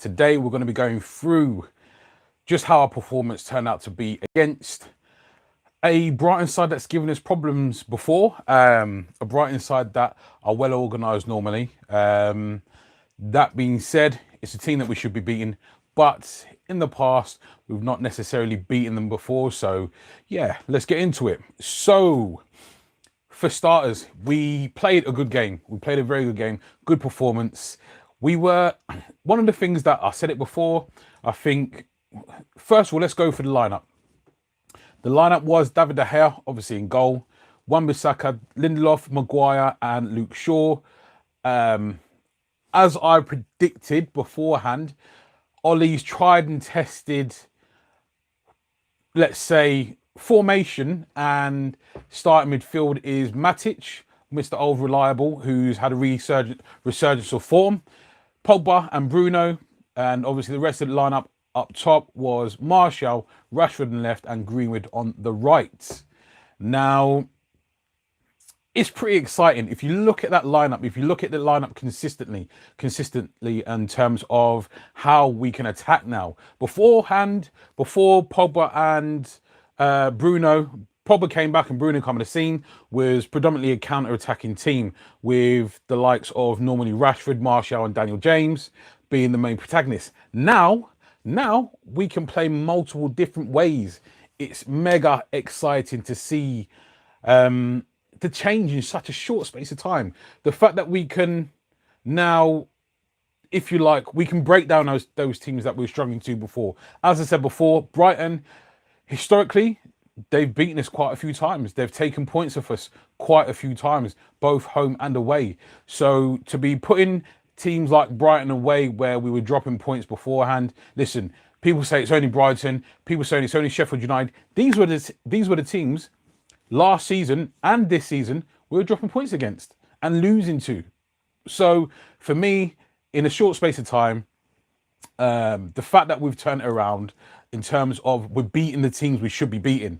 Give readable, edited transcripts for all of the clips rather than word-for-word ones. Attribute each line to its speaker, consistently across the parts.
Speaker 1: Today we're going to be going through just how our performance turned out to be against a Brighton side that's given us problems before, a Brighton side that are well organised normally. That being said, it's a team that we should be beating, but in the past, we've not necessarily beaten them before. So yeah, let's get into it. So for starters, we played a good game. We played a very good game, good performance. We were, one of the things that I said it before, I think, first of all, let's go for the lineup. The lineup was David De Gea, obviously in goal, Wan-Bissaka, Lindelof, Maguire, and Luke Shaw. As I predicted beforehand, Ollie's tried and tested, let's say, formation and starting midfield is Matic, Mr. Old Reliable, who's had a resurgence of form, Pogba and Bruno, and obviously the rest of the lineup up top was Martial, Rashford on the left, and Greenwood on the right. Now, it's pretty exciting. If you look at that lineup, if you look at the lineup consistently in terms of how we can attack now. Beforehand, before Pogba and Bruno, Pogba came back and Bruno come on the scene, was predominantly a counter-attacking team with the likes of normally Rashford, Martial, and Daniel James being the main protagonists. Now we can play multiple different ways. It's mega exciting to see the change in such a short space of time. The fact that we can now, if you like, we can break down those teams that we were struggling to before. As I said before, Brighton, historically, they've beaten us quite a few times. They've taken points off us quite a few times, both home and away. So to be putting teams like Brighton away where we were dropping points beforehand, listen, people say it's only Brighton, people say it's only Sheffield United. These were the teams last season and this season we were dropping points against and losing to. So for me, in a short space of time, the fact that we've turned it around in terms of we're beating the teams we should be beating.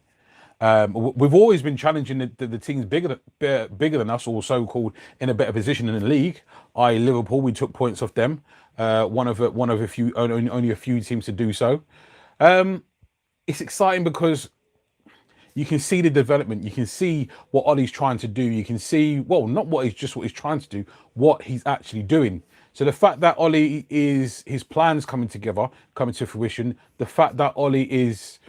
Speaker 1: We've always been challenging the teams bigger than us, or so-called in a better position in the league. I.e. Liverpool, we took points off them. One of a few, only a few teams to do so. It's exciting because you can see the development. You can see what Ollie's trying to do. You can see, well, not what he's trying to do, what he's actually doing. So the fact that Ollie is, his plans coming to fruition, the fact that Ollie is,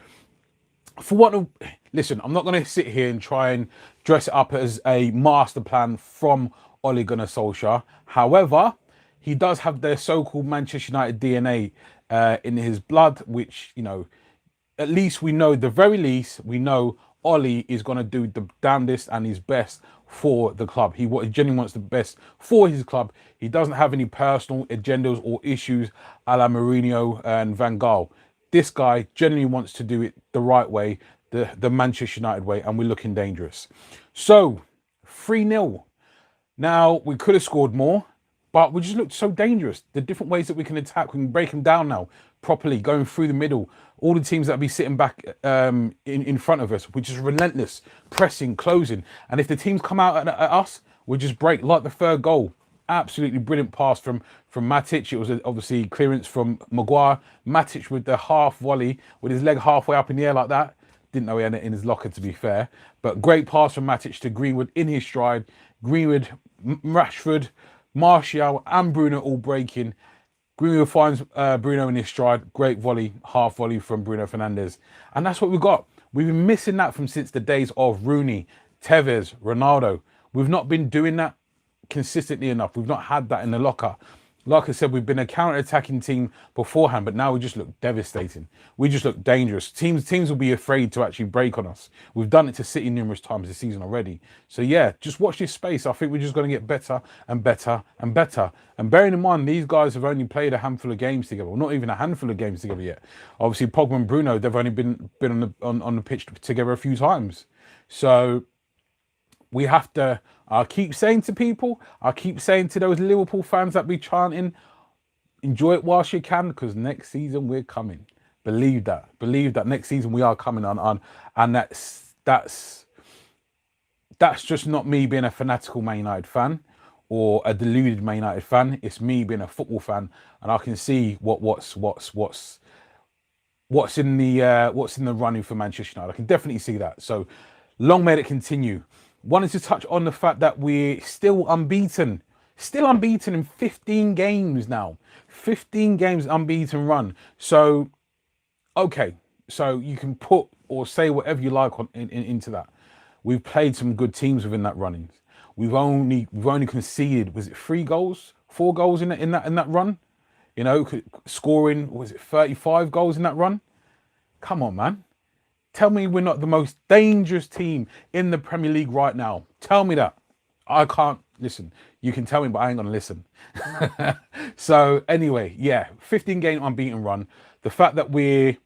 Speaker 1: for what, listen, I'm not going to sit here and try and dress it up as a master plan from Ole Gunnar Solskjaer. However, he does have the so-called Manchester United DNA in his blood, which, you know, at least we know, the very least, we know Ollie is going to do the damnedest and his best for the club. He genuinely wants the best for his club. He doesn't have any personal agendas or issues a la Mourinho and Van Gaal. This guy genuinely wants to do it the right way, the Manchester United way, and we're looking dangerous. So, 3-0. Now, we could have scored more, but we just looked so dangerous. The different ways that we can attack, we can break them down now properly, going through the middle. All the teams that be sitting back in front of us, we're just relentless, pressing, closing. And if the teams come out at us, we just break, like the third goal. Absolutely brilliant pass from Matic. It was obviously clearance from Maguire. Matic with the half volley, with his leg halfway up in the air like that. Didn't know he had it in his locker, to be fair. But great pass from Matic to Greenwood in his stride. Greenwood, Rashford, Martial and Bruno all breaking. Greenwood finds Bruno in his stride. Great volley, half volley from Bruno Fernandes. And that's what we've got. We've been missing that from since the days of Rooney, Tevez, Ronaldo. We've not been doing that consistently enough. We've not had that in the locker. Like I said, we've been a counter-attacking team beforehand, but now we just look devastating. We just look dangerous. Teams will be afraid to actually break on us. We've done it to City numerous times this season already. So yeah, just watch this space. I think we're just going to get better and better and better. And bearing in mind, these guys have only played a handful of games together. Well, not even a handful of games together yet. Obviously, Pogba and Bruno, they've only been on the pitch together a few times. So we have to, I keep saying to people, I keep saying to those Liverpool fans that be chanting, enjoy it whilst you can, because next season we're coming. Believe that. Believe that next season we are coming on. And that's just not me being a fanatical Man United fan or a deluded Man United fan. It's me being a football fan, and I can see what's in the running for Manchester United. I can definitely see that. So long may it continue. Wanted to touch on the fact that we're still unbeaten in 15 games now. 15 games unbeaten run. So okay, so you can put or say whatever you like into that. We've played some good teams within that running. We've only conceded, was it 4 goals in that run? You know, scoring, was it 35 goals in that run? Come on, man. Tell me we're not the most dangerous team in the Premier League right now. Tell me that. I can't listen. You can tell me, but I ain't gonna listen. So anyway, yeah, 15 game unbeaten run. The fact that we're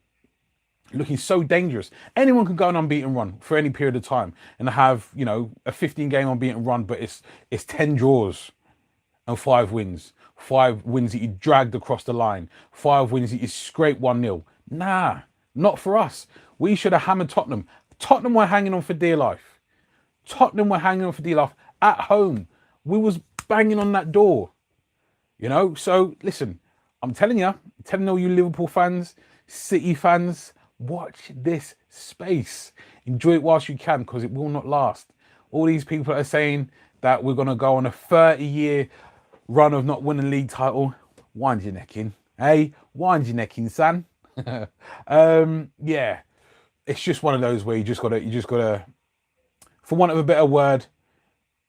Speaker 1: looking so dangerous. Anyone can go an unbeaten run for any period of time and have, you know, a 15 game unbeaten run, but it's 10 draws and 5 wins. 5 wins that you dragged across the line. 5 wins that you scraped 1-0. Nah, not for us. We should have hammered Tottenham. Tottenham were hanging on for dear life. Tottenham were hanging on for dear life at home. We was banging on that door. You know, so listen, I'm telling all you Liverpool fans, City fans, watch this space. Enjoy it whilst you can, because it will not last. All these people are saying that we're going to go on a 30-year run of not winning league title. Wind your neck in. Hey, wind your neck in, son. Yeah, it's just one of those where you just gotta, for want of a better word,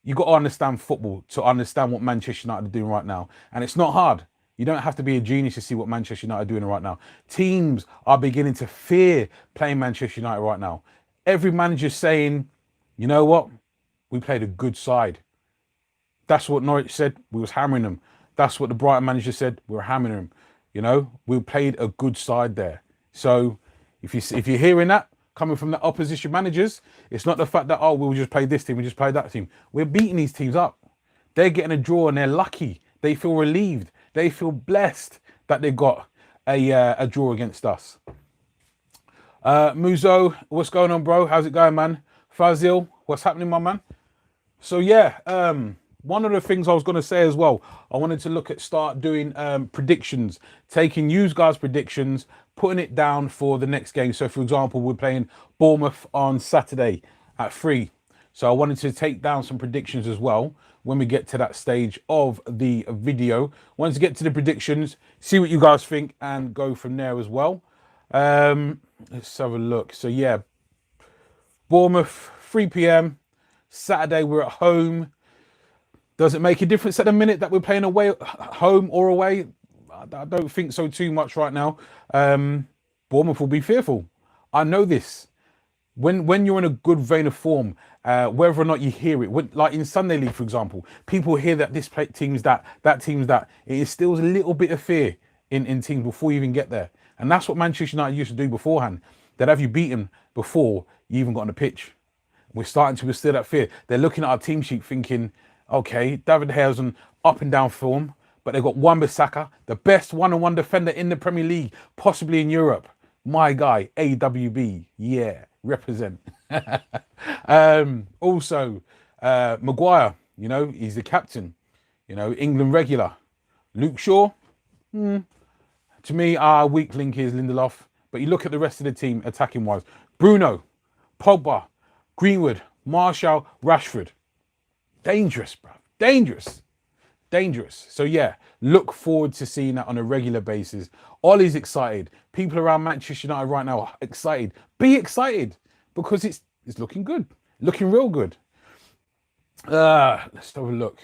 Speaker 1: you got to understand football to understand what Manchester United are doing right now. And it's not hard. You don't have to be a genius to see what Manchester United are doing right now. Teams are beginning to fear playing Manchester United right now. Every manager's saying, you know what? We played a good side. That's what Norwich said. We was hammering them. That's what the Brighton manager said. We were hammering them. You know, we played a good side there. So if you're hearing that coming from the opposition managers, it's not the fact that, oh, we'll just play this team, we just play that team. We're beating these teams up. They're getting a draw and they're lucky. They feel relieved. They feel blessed that they got a draw against us. Muzo, what's going on, bro? How's it going, man? Fazil, what's happening, my man? So yeah, one of the things I was going to say as well, I wanted to start doing predictions, taking you guys' predictions, putting it down for the next game. So for example, we're playing Bournemouth on Saturday at 3. So I wanted to take down some predictions as well when we get to that stage of the video. Once we get to the predictions, see what you guys think and go from there as well. Let's have a look. So yeah, Bournemouth, 3 p.m. Saturday, we're at home. Does it make a difference at the minute that we're playing away, home or away? I don't think so too much right now. Bournemouth will be fearful. I know this. When you're in a good vein of form, whether or not you hear it, like in Sunday League, for example, people hear that this team's that team's that. It instills a little bit of fear in teams before you even get there. And that's what Manchester United used to do beforehand. They'd have you beaten before you even got on the pitch. We're starting to instill that fear. They're looking at our team sheet thinking, okay, David De Gea's on up and down form, but they've got Wan-Bissaka, the best one-on-one defender in the Premier League, possibly in Europe. My guy, AWB, yeah, represent. Also, Maguire, you know, he's the captain, you know, England regular. Luke Shaw, to me, our weak link is Lindelof, but you look at the rest of the team attacking-wise. Bruno, Pogba, Greenwood, Martial, Rashford. Dangerous, bro. Dangerous. So yeah, look forward to seeing that on a regular basis. Ollie's excited. People around Manchester United right now are excited. Be excited because it's looking good. Looking real good. Let's have a look.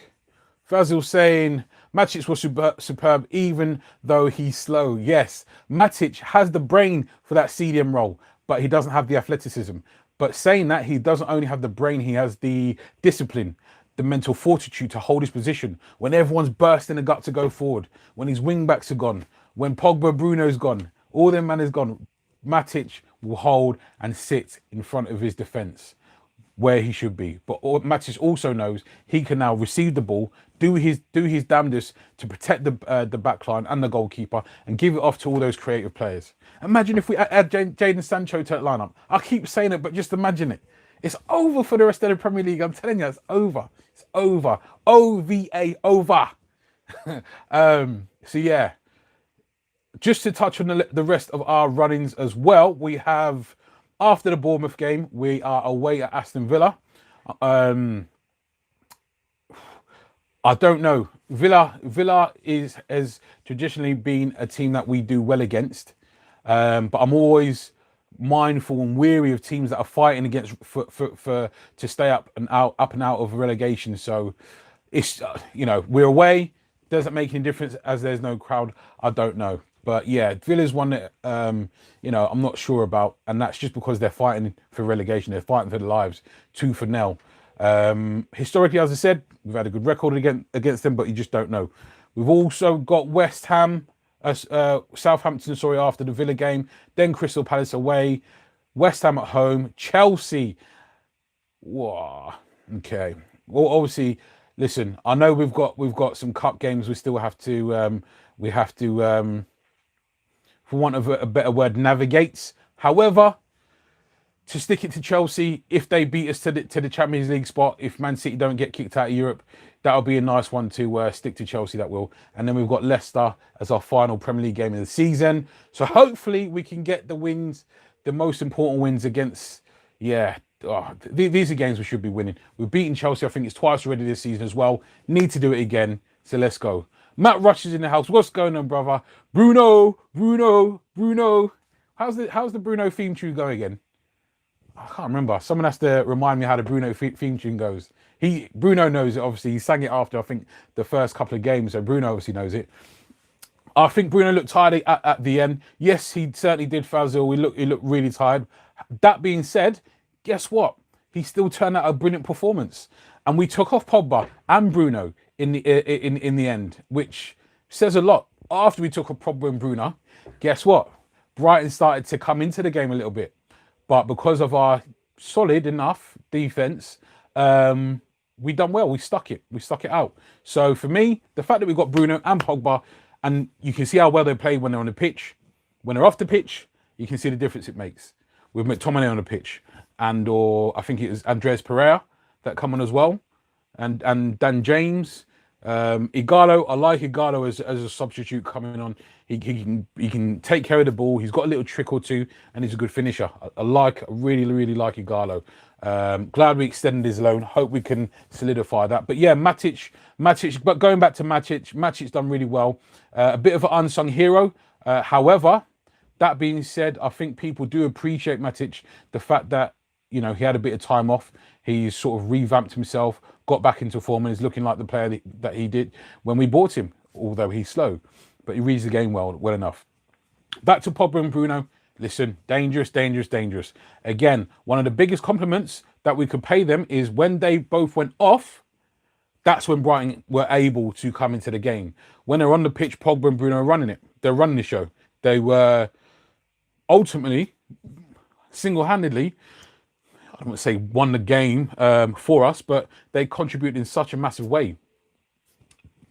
Speaker 1: Fazil saying Matic was superb even though he's slow. Yes, Matic has the brain for that CDM role, but he doesn't have the athleticism. But saying that, he doesn't only have the brain, he has the discipline, the mental fortitude to hold his position when everyone's bursting the gut to go forward, when his wing backs are gone, when Pogba, Bruno's gone, all them man is gone. Matic will hold and sit in front of his defence where he should be. But Matic also knows he can now receive the ball, do his damnedest to protect the backline and the goalkeeper and give it off to all those creative players. Imagine if we add Jadon Sancho to that lineup. I keep saying it, but just imagine it. It's over for the rest of the Premier League. I'm telling you, it's over. It's over. OVA, over. So yeah, just to touch on the rest of our run-ins as well, we have, after the Bournemouth game, we are away at Aston Villa. I don't know. Villa has traditionally been a team that we do well against, but I'm always mindful and weary of teams that are fighting against for to stay up and out of relegation. So it's we're away. Doesn't make any difference as there's no crowd. I don't know, but yeah, Villa's one that I'm not sure about, and that's just because they're fighting for relegation. They're fighting for their lives, tooth and nail. Historically, as I said, we've had a good record against them, but you just don't know. We've also got West Ham, Southampton, after the Villa game, then Crystal Palace away, West Ham at home, Chelsea. Whoa, okay. Well, obviously, listen, I know we've got some cup games we still have to for want of a better word, navigate. However, to stick it to Chelsea, if they beat us to the Champions League spot, if Man City don't get kicked out of Europe, that'll be a nice one to stick to Chelsea, that will. And then we've got Leicester as our final Premier League game of the season. So hopefully we can get the wins, the most important wins against, these are games we should be winning. We've beaten Chelsea, I think it's twice already this season as well. Need to do it again, so let's go. Matt Rush is in the house. What's going on, brother? Bruno. How's the Bruno theme tune go again? I can't remember. Someone has to remind me how the Bruno theme tune goes. Bruno knows it, obviously. He sang it after, I think, the first couple of games, so Bruno obviously knows it. I think Bruno looked tired at the end. Yes, he certainly did, Fazil. He looked really tired. That being said, guess what? He still turned out a brilliant performance. And we took off Pogba and Bruno in the end, which says a lot. After we took off Pogba and Bruno, guess what? Brighton started to come into the game a little bit. But because of our solid enough defense, we done well. We stuck it out. So for me, the fact that we got Bruno and Pogba, and you can see how well they play when they're on the pitch. When they're off the pitch, you can see the difference it makes. With McTominay on the pitch, or I think it was Andres Pereira that come on as well, and Dan James. Igalo, I like Igalo as a substitute coming on. He can take care of the ball. He's got a little trick or two, and he's a good finisher. I really like Igalo. Glad we extended his loan. Hope we can solidify that. But yeah, Matic. But going back to Matic's done really well. A bit of an unsung hero. However, that being said, I think people do appreciate Matic. The fact that he had a bit of time off. He's sort of revamped himself, got back into form, and is looking like the player that he did when we bought him, although he's slow. But he reads the game well enough. Back to Pogba and Bruno. Listen, dangerous. Again, one of the biggest compliments that we could pay them is when they both went off, that's when Brighton were able to come into the game. When they're on the pitch, Pogba and Bruno are running it. They're running the show. They were ultimately, single-handedly, I don't want to say won the game for us, but they contributed in such a massive way,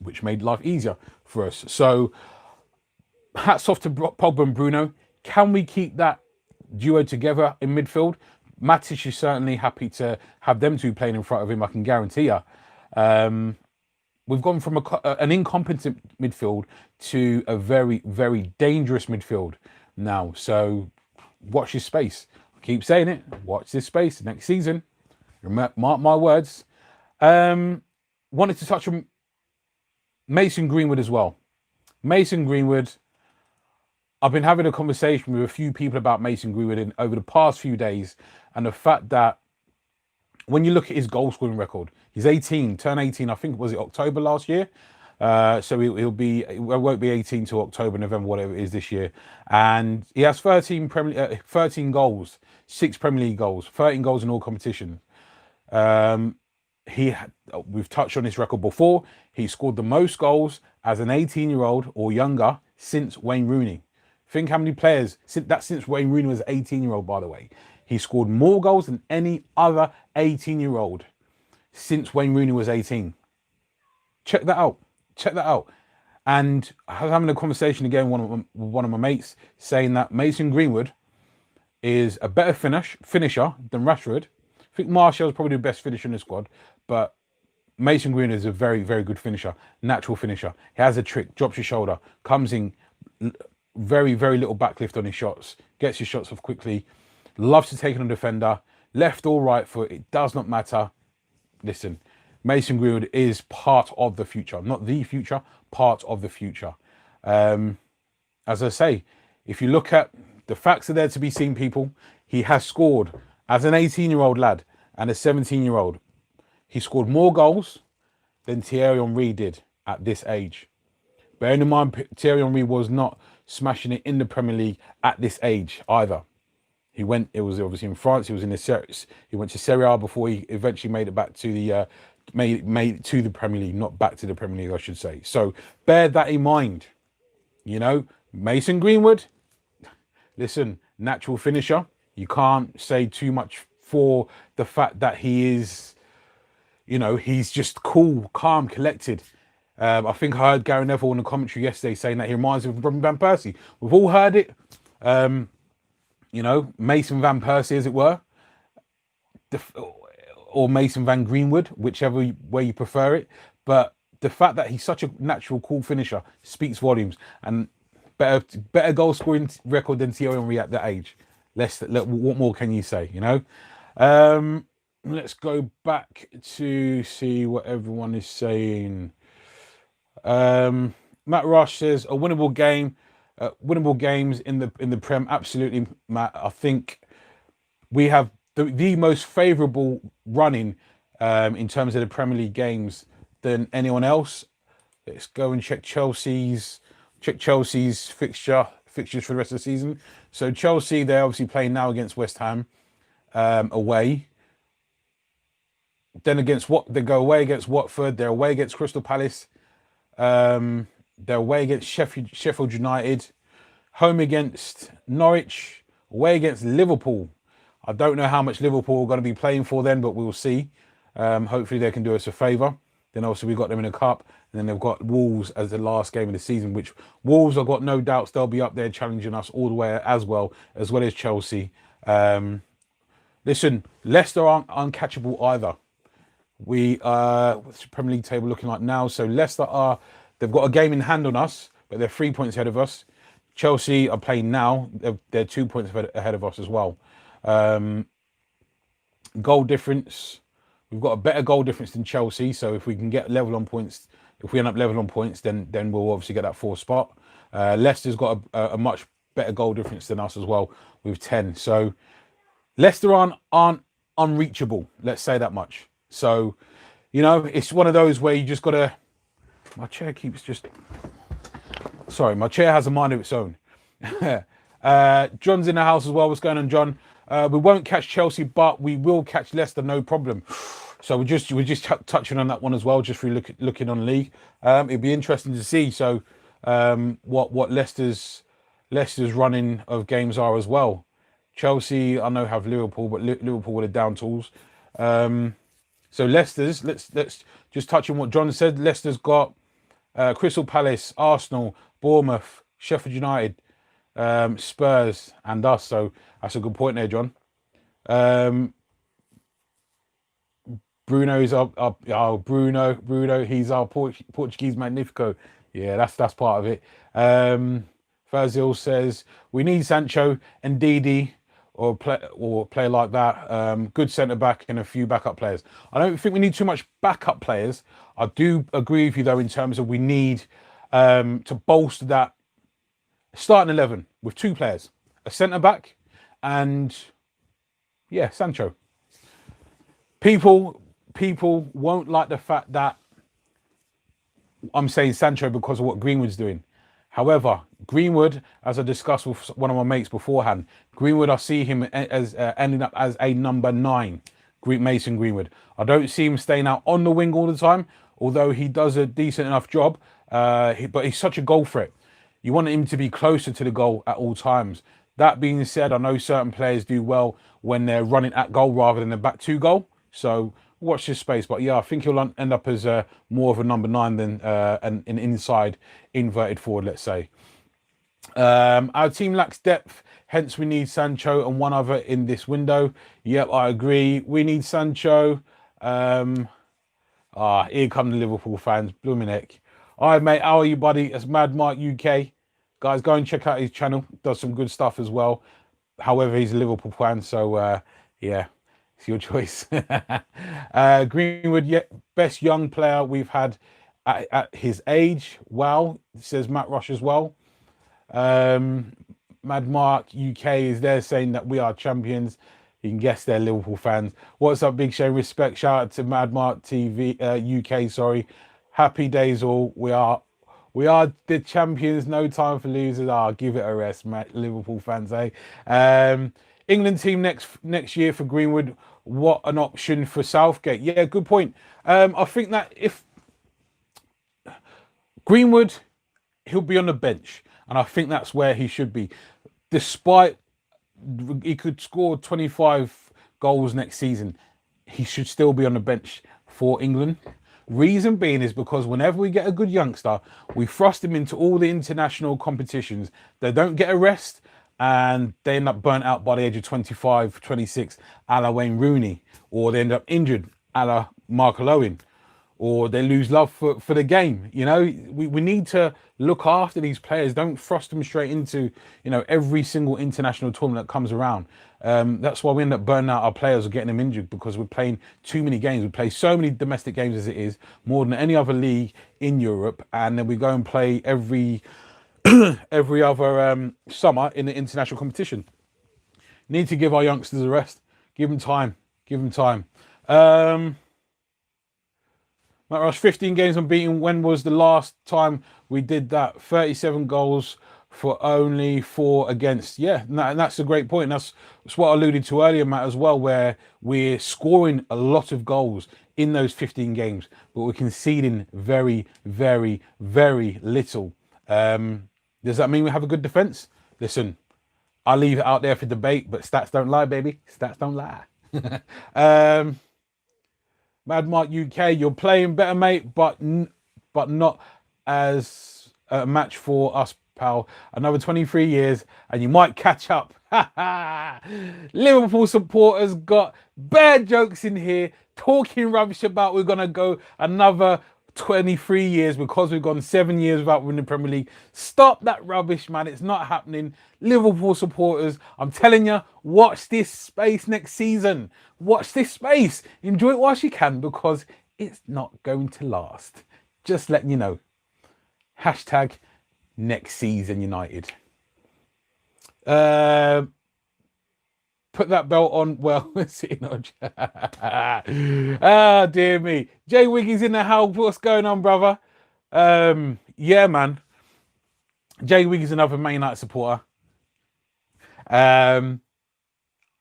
Speaker 1: which made life easier for us. So hats off to Pogba and Bruno. Can we keep that duo together in midfield? Matic is certainly happy to have them two playing in front of him, I can guarantee you. We've gone from an incompetent midfield to a very, very dangerous midfield now. So watch this space. I keep saying it. Watch this space next season. Mark my words. Wanted to touch on Mason Greenwood as well. Mason Greenwood. I've been having a conversation with a few people about Mason Greenwood over the past few days, and the fact that when you look at his goal scoring record, he's 18, turned 18, I think, was it October last year? So he won't be 18 till October, November, whatever it is this year. And he has 13 goals, 6 Premier League goals, 13 goals in all competitions. We've touched on this record before. He scored the most goals as an 18-year-old or younger since Wayne Rooney. Think how many players, since Wayne Rooney was an 18-year-old, by the way. He scored more goals than any other 18-year-old since Wayne Rooney was 18. Check that out. And I was having a conversation again with one of my mates saying that Mason Greenwood is a better finisher than Rashford. I think Martial's probably the best finisher in the squad, but Mason Greenwood is a very, very good finisher, natural finisher. He has a trick, drops your shoulder, comes in, very, very little backlift on his shots, gets his shots off quickly, loves to take on a defender, left or right foot, it does not matter. Listen, Mason Greenwood is part of the future, not the future, part of the future. As I say, if you look at the facts are there to be seen, people, he has scored as an 18-year-old lad and a 17-year-old. He scored more goals than Thierry Henry did at this age. Bearing in mind, Thierry Henry was not smashing it in the Premier League at this age either. It was obviously in France. He was in he went to Serie A before he eventually made it back to the made it to the Premier League, not back to the Premier League, I should say. So bear that in mind. You know, Mason Greenwood, listen, natural finisher. You can't say too much for the fact that he is, you know, he's just cool, calm, collected. I think I heard Gary Neville in the commentary yesterday saying that he reminds me of Robin Van Persie. We've all heard it. You know, Mason Van Persie, as it were, or Mason Van Greenwood, whichever way you prefer it. But the fact that he's such a natural, cool finisher speaks volumes. And better goal scoring record than Thierry Henry at that age. What more can you say? You know. Let's go back to see what everyone is saying. Matt Rush says a winnable game. Winnable games in the Prem, absolutely, Matt. I think we have the most favourable running in terms of the Premier League games than anyone else. Let's go and check Chelsea's fixtures for the rest of the season. So Chelsea, they're obviously playing now against West Ham away. Then they go away against Watford. They're away against Crystal Palace. They're away against Sheffield United, home against Norwich, away against Liverpool. I don't know how much Liverpool are going to be playing for then, but we'll see. Hopefully they can do us a favour. Then obviously we've got them in a cup, and then they've got Wolves as the last game of the season, which Wolves, I've got no doubts they'll be up there challenging us all the way as well as Chelsea. Listen, Leicester aren't uncatchable either. What's the Premier League table looking like now? So Leicester they've got a game in hand on us, but they're 3 points ahead of us. Chelsea are playing now. They're 2 points ahead of us as well. Goal difference. We've got a better goal difference than Chelsea. So if we can get level on points, if we end up level on points, then we'll obviously get that fourth spot. Leicester's got a much better goal difference than us as well with 10. So Leicester aren't unreachable. Let's say that much. So, you know, it's one of those where you just got to... My chair keeps just... Sorry, my chair has a mind of its own. John's in the house as well. What's going on, John? We won't catch Chelsea, but we will catch Leicester, no problem. So we're just touching on that one as well, just through looking on the league. It'd be interesting to see. So what Leicester's running of games are as well. Chelsea, I know have Liverpool, but Liverpool with the down tools. So Leicester's, let's just touch on what John said. Leicester's got Crystal Palace, Arsenal, Bournemouth, Sheffield United, Spurs, and us. So that's a good point there, John. Bruno is Bruno. He's our Portuguese Magnifico. Yeah, that's part of it. Fazil says we need Sancho and Didi or play like that. Good centre back and a few backup players. I don't think we need too much backup players. I do agree with you though in terms of we need to bolster that starting 11 with two players, a centre back and Sancho. People won't like the fact that I'm saying Sancho because of what Greenwood's doing. However, Greenwood, as I discussed with one of my mates beforehand, Greenwood, I see him as ending up as a number 9, Mason Greenwood. I don't see him staying out on the wing all the time, although he does a decent enough job. But he's such a goal threat. You want him to be closer to the goal at all times. That being said, I know certain players do well when they're running at goal rather than the back to goal. So watch this space. But yeah, I think he'll end up as more of a number 9 than an inside inverted forward, let's say. Our team lacks depth, hence we need Sancho and one other in this window. Yep, I agree. We need Sancho. I Ah, here come the Liverpool fans. Blooming heck. All right, mate. How are you, buddy? It's Mad Mark UK. Guys, go and check out his channel. Does some good stuff as well. However, he's a Liverpool fan, so yeah, it's your choice. Greenwood, yeah, best young player we've had at his age. Wow, says Matt Rush as well. Mad Mark UK is there saying that we are champions. You can guess they're Liverpool fans. What's up, Big Show? Respect. Shout out to Mad Mark TV UK. Sorry. Happy days all. We are the champions. No time for losers. Give it a rest, mate. Liverpool fans, eh? England team next year for Greenwood. What an option for Southgate. Yeah, good point. I think that if Greenwood, he'll be on the bench, and I think that's where he should be. Despite he could score 25 goals next season, he should still be on the bench for England. Reason being is because whenever we get a good youngster, we thrust him into all the international competitions. They don't get a rest and they end up burnt out by the age of 25, 26, a la Wayne Rooney, or they end up injured, a la Michael Owen, or they lose love for the game. You know, we need to look after these players. Don't thrust them straight into, you know, every single international tournament that comes around. That's why we end up burning out our players or getting them injured, because we're playing too many games. We play so many domestic games as it is, more than any other league in Europe, and then we go and play every every other summer in the international competition. Need to give our youngsters a rest. Give them time. Give them time. Matt Rush, 15 games unbeaten. When was the last time we did that? 37 goals for only 4 against. Yeah, and that's a great point. That's what I alluded to earlier, Matt, as well, where we're scoring a lot of goals in those 15 games, but we're conceding very, very, very little. Does that mean we have a good defence? Listen, I'll leave it out there for debate, but stats don't lie, baby. Stats don't lie. Mad Mark UK, you're playing better, mate, but not as a match for us, pal. Another 23 years and you might catch up. Liverpool supporters got bad jokes in here, talking rubbish about we're going to go another 23 years because we've gone 7 years without winning the Premier League. Stop that rubbish, man. It's not happening. Liverpool supporters, I'm telling you, watch this space next season. Watch this space. Enjoy it whilst you can, because it's not going to last. Just letting you know. Hashtag next season United. Put that belt on. Well, sitting on. Dear me. Jay Wiggy's in the house. What's going on, brother? Yeah, man. Jay Wiggy's another Man United supporter.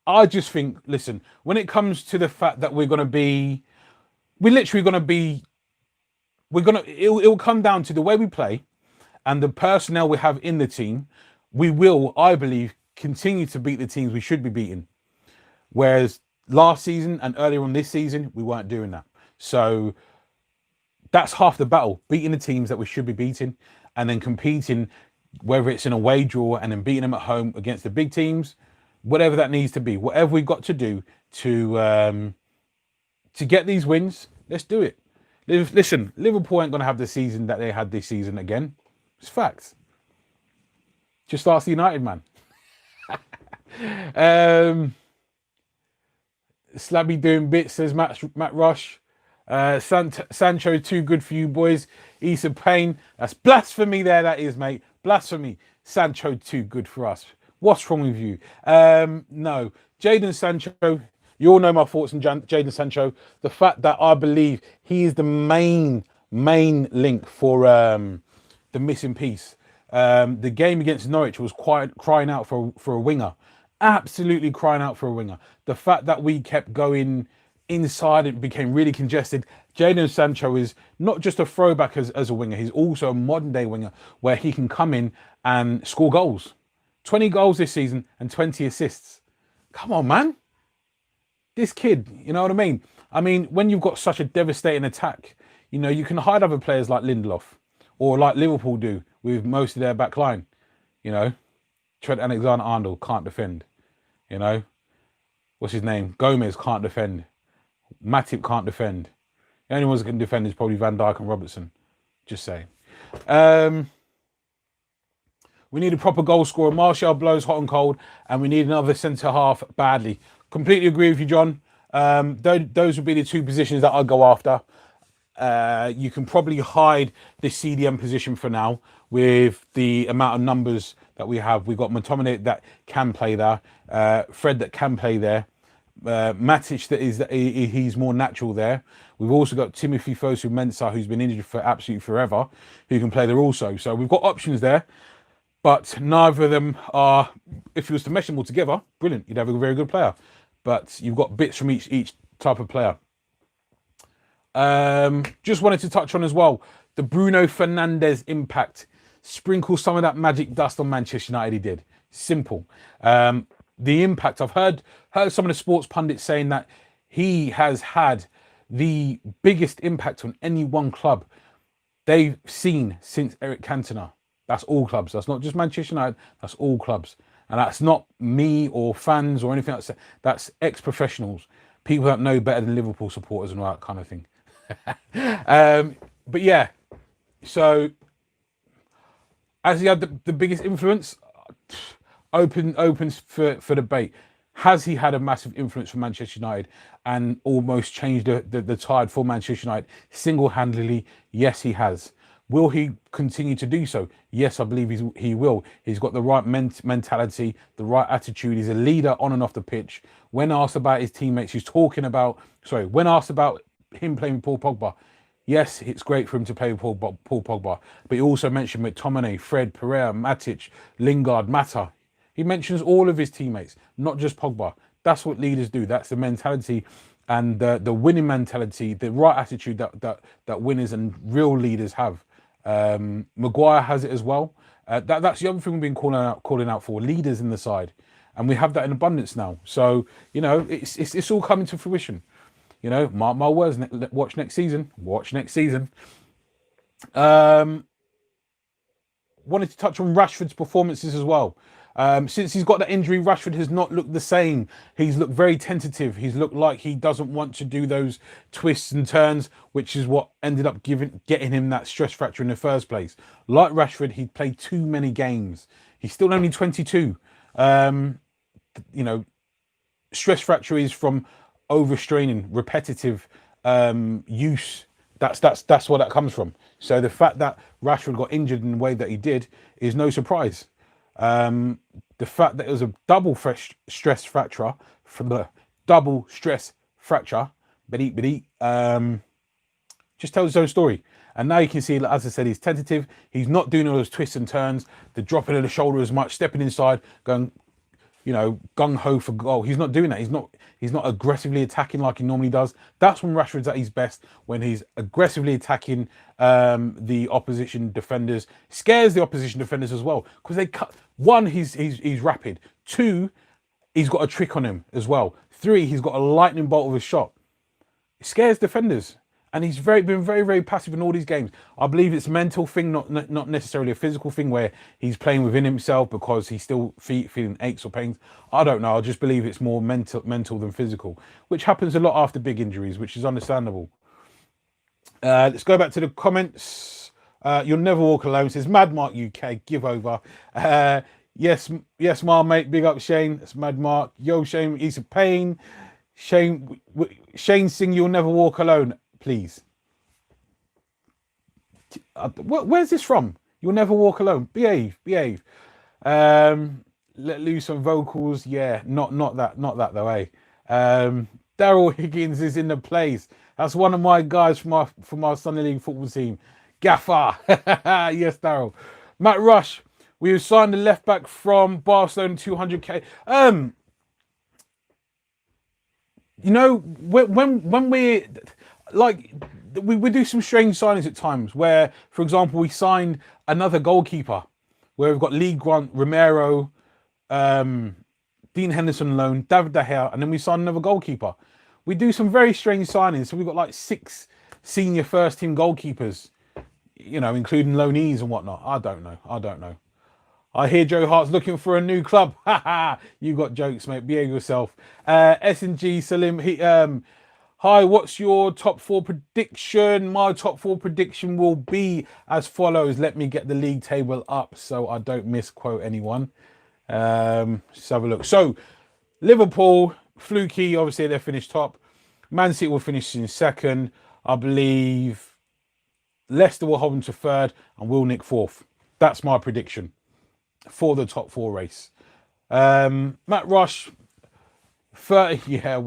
Speaker 1: I just think, listen, when it comes to the fact that it'll come down to the way we play and the personnel we have in the team. We will, I believe, continue to beat the teams we should be beating. Whereas last season and earlier on this season, we weren't doing that. So that's half the battle, beating the teams that we should be beating and then competing, whether it's an away draw and then beating them at home against the big teams, whatever that needs to be, whatever we've got to do to get these wins, let's do it. Listen, Liverpool ain't going to have the season that they had this season again. It's facts. Just ask the United, man. Slabby doing bits, says Matt Rush. Sancho, too good for you boys. Issa Payne, that's blasphemy there, that is, mate. Blasphemy. Sancho, too good for us. What's wrong with you? No. Jadon Sancho, you all know my thoughts on Jadon Sancho. The fact that I believe he is the main link for the missing piece. The game against Norwich was quite crying out for a winger. Absolutely crying out for a winger. The fact that we kept going inside, it became really congested. Jadon Sancho is not just a throwback as a winger. He's also a modern day winger where he can come in and score goals. 20 goals this season and 20 assists. Come on, man. This kid, you know what I mean? I mean, when you've got such a devastating attack, you know, you can hide other players like Lindelof or like Liverpool do with most of their back line. You know, Trent Alexander-Arnold can't defend. You know, what's his name? Gomez can't defend. Matic can't defend. The only ones that can defend is probably Van Dijk and Robertson. Just saying. We need a proper goal scorer. Martial blows hot and cold, and we need another centre half badly. Completely agree with you, John. Those would be the two positions that I'd go after. You can probably hide the CDM position for now with the amount of numbers that we have. We've got McTominay that can play there, Fred that can play there, Matic he's more natural there. We've also got Timothy Fosu Mensah, who's been injured for absolutely forever, who can play there also. So we've got options there, but neither of them are. If you was to mesh them all together, brilliant. You'd have a very good player. But you've got bits from each type of player. Just wanted to touch on as well the Bruno Fernandes impact. Sprinkle some of that magic dust on Manchester United. He did. Simple. The impact, I've heard some of the sports pundits saying that he has had the biggest impact on any one club they've seen since Eric Cantona. That's all clubs. That's not just Manchester United. That's all clubs. And that's not me or fans or anything else. That's ex-professionals. People that know better than Liverpool supporters and all that kind of thing. But yeah, so as he had the biggest influence, opens for debate. Has he had a massive influence for Manchester United and almost changed the tide for Manchester United single-handedly? Yes, he has. Will he continue to do so? Yes, I believe he will. He's got the right mentality, the right attitude. He's a leader on and off the pitch. When asked about his teammates, when asked about him playing with Paul Pogba, yes, it's great for him to play with Paul Pogba. But he also mentioned McTominay, Fred, Pereira, Matic, Lingard, Mata. He mentions all of his teammates, not just Pogba. That's what leaders do. That's the mentality and the winning mentality, the right attitude that winners and real leaders have. Maguire has it as well. That's the other thing we've been calling out for, leaders in the side, and we have that in abundance now. So it's all coming to fruition. Mark my words. Watch next season. Wanted to touch on Rashford's performances as well. Since he's got that injury, Rashford has not looked the same. He's looked very tentative. He's looked like he doesn't want to do those twists and turns, which is what ended up getting him that stress fracture in the first place. Like Rashford, he played too many games. He's still only 22. Stress fracture is from overstraining, repetitive use. That's where that comes from. So the fact that Rashford got injured in the way that he did is no surprise. The fact that it was a double stress fracture, just tells his own story. And now you can see, as I said, he's tentative. He's not doing all those twists and turns, the dropping of the shoulder as much, stepping inside, going, gung ho for goal. He's not doing that. He's not aggressively attacking like he normally does. That's when Rashford's at his best, when he's aggressively attacking the opposition defenders, scares the opposition defenders as well, because they cut. One, he's rapid. Two, he's got a trick on him as well. Three, he's got a lightning bolt of a shot. It scares defenders. And he's been very, very passive in all these games. I believe it's a mental thing, not necessarily a physical thing where he's playing within himself because he's still feeling aches or pains. I don't know. I just believe it's more mental than physical, which happens a lot after big injuries, which is understandable. Let's go back to the comments. You'll never walk alone, says Madmark UK. Give over. Yes, Ma, mate. Big up, Shane. It's Madmark. Yo, Shane, he's a pain. Shane sing You'll Never Walk Alone. Please. Where's this from? You'll never walk alone. Behave. Let loose some vocals. Yeah, not that though, eh? Daryl Higgins is in the place. That's one of my guys from our Sunday League football team. Gaffer. Yes, Daryl. Matt Rush. We have signed the left back from Barcelona, 200k. When we're like, we do some strange signings at times where, for example, we signed another goalkeeper where we've got Lee Grant, Romero, Dean Henderson loan, David De Gea, and then we signed another goalkeeper. We do some very strange signings. So we've got like 6 senior first team goalkeepers, including loanees and whatnot. I don't know. I hear Joe Hart's looking for a new club. You got jokes, mate. Behave yourself. S&G Salim, Hi, what's your top four prediction? My top four prediction will be as follows. Let me get the league table up so I don't misquote anyone. Let's have a look. So, Liverpool, fluky, obviously they finished top. Man City will finish in second. I believe Leicester will hold them to third and will nick fourth. That's my prediction for the top four race. Matt Rush, 30, yeah,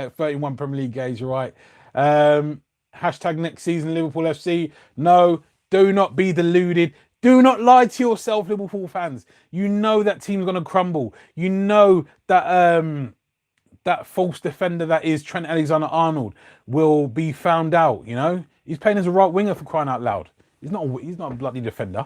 Speaker 1: 31 Premier League games, you're right. Hashtag next season, Liverpool FC. No, do not be deluded. Do not lie to yourself, Liverpool fans. You know that team's going to crumble. You know that that false defender that is Trent Alexander-Arnold will be found out, you know? He's playing as a right winger for crying out loud. He's not a bloody defender.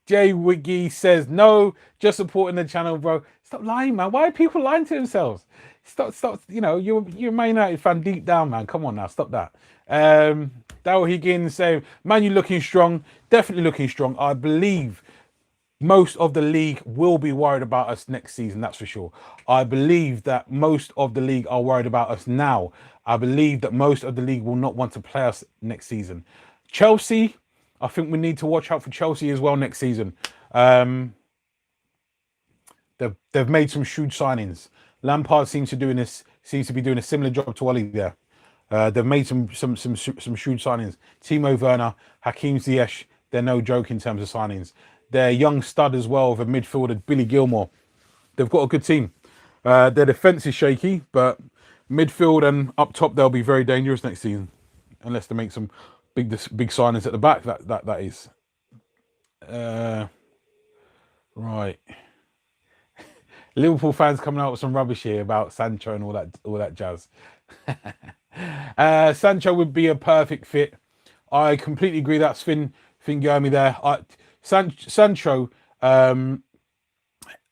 Speaker 1: Jay Wiggy says, no, just supporting the channel, bro. Stop lying, man. Why are people lying to themselves? Stop, you know, you're a Man United fan deep down, man. Come on now, stop that. Darryl Higgins saying, man, you're looking strong. Definitely looking strong. I believe most of the league will be worried about us next season, that's for sure. I believe that most of the league are worried about us now. I believe that most of the league will not want to play us next season. Chelsea, I think we need to watch out for Chelsea as well next season. They've made some shrewd signings. Lampard seems to be doing a similar job to Ollie there. They've made some shrewd signings. Timo Werner, Hakim Ziyech, they're no joke in terms of signings. Their young stud as well, the midfielder Billy Gilmore. They've got a good team. Their defence is shaky, but midfield and up top they'll be very dangerous next season, unless they make some big signings at the back. That is. Right. Liverpool fans coming out with some rubbish here about Sancho and all that jazz. Sancho would be a perfect fit. I completely agree. That's Finn Germi there. Sancho, as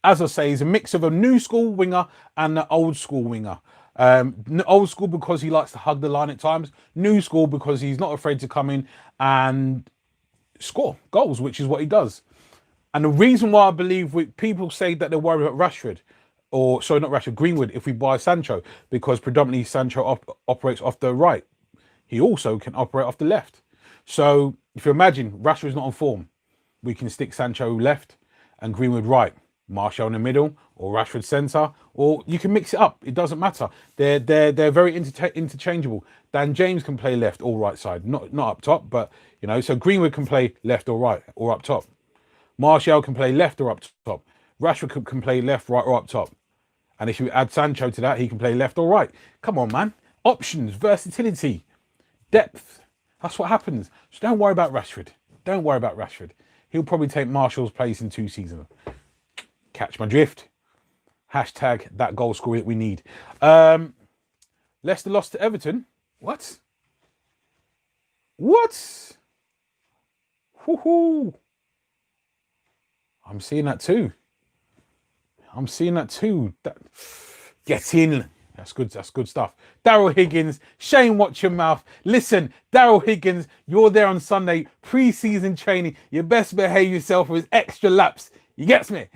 Speaker 1: I say, is a mix of a new school winger and an old school winger. Old school because he likes to hug the line at times. New school because he's not afraid to come in and score goals, which is what he does. And the reason why I believe people say that they're worried about Rashford, or sorry, not Rashford, Greenwood, if we buy Sancho, because predominantly Sancho operates off the right. He also can operate off the left. So if you imagine Rashford's not on form, we can stick Sancho left and Greenwood right, Martial in the middle, or Rashford centre, or you can mix it up. It doesn't matter. They're very interchangeable. Dan James can play left or right side, not up top, but you know, so Greenwood can play left or right or up top. Martial can play left or up top. Rashford can play left, right, or up top. And if you add Sancho to that, he can play left or right. Come on, man. Options, versatility, depth. That's what happens. So don't worry about Rashford. Don't worry about Rashford. He'll probably take Martial's place in 2 seasons. Catch my drift. Hashtag that goal scorer that we need. Leicester lost to Everton. What? Woohoo! I'm seeing that too. Get in. That's good stuff. Darryl Higgins, Shane, watch your mouth. Listen, Darryl Higgins, you're there on Sunday, pre-season training. You best behave yourself with extra laps. You gets me?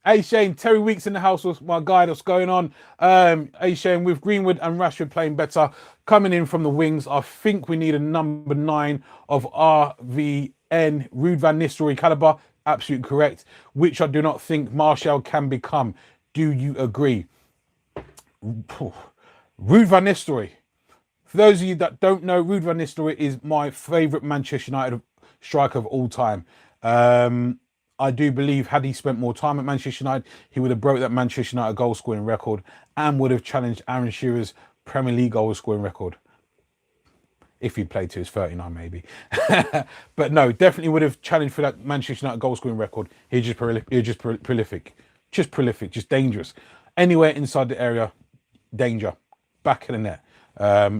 Speaker 1: Hey Shane, Terry Weeks in the house was my guy. What's going on? Hey Shane, with Greenwood and Rashford playing better, coming in from the wings, I think we need a number 9 of RVN, Ruud van Nistelrooy caliber. Absolutely correct. Which I do not think Martial can become. Do you agree? Ruud van Nistelrooy. For those of you that don't know, Ruud van Nistelrooy is my favourite Manchester United striker of all time. I do believe had he spent more time at Manchester United, he would have broke that Manchester United goal scoring record and would have challenged Aaron Shearer's Premier League goal scoring record. If he played to his 39, maybe. But no, definitely would have challenged for that Manchester United goal scoring record. He's just prolific. Just dangerous. Anywhere inside the area, danger. Back of the net.